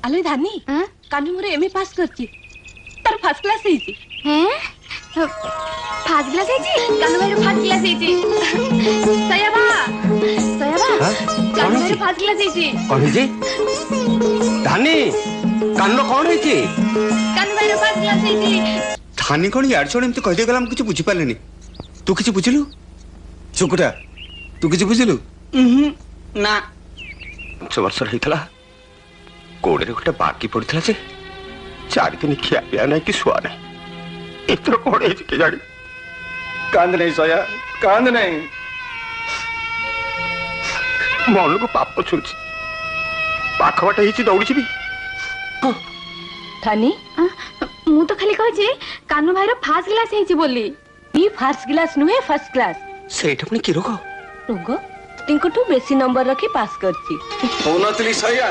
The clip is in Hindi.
आलो धानी कानू मोर एमए पास करची तार फर्स्ट क्लास ହେଇଛି फास्ट क्लास कानू भाई फास्ट क्लास सयाबा कानू भाई फास्ट क्लास कौन है धानी कान कौन है कानू भाई फास्ट क्लास धानी कौन यार छोड़ एमती कह गला कुछ बुझी पारे तू किसी बुझिलु सुकुटा तू किसी बुझिलु ना 5 वर्ष होता कोड़े गोटे बाकी पड़ा से 4 दिन खिया पिया ना कि शुआ ना इतर कौन है के जानी कांद नहीं सोया कांद नहीं मन को पाप छुची पाखबाट ही दौड़ी भी धानी मु तो खाली कहजे कानू भाई फास्ट क्लास है बोली ई फर्स्ट क्लास नुहे फर्स्ट क्लास सेठ पुणी कि रोग रोग तिंकटू बेसी नंबर रखी पास करची होनतली सया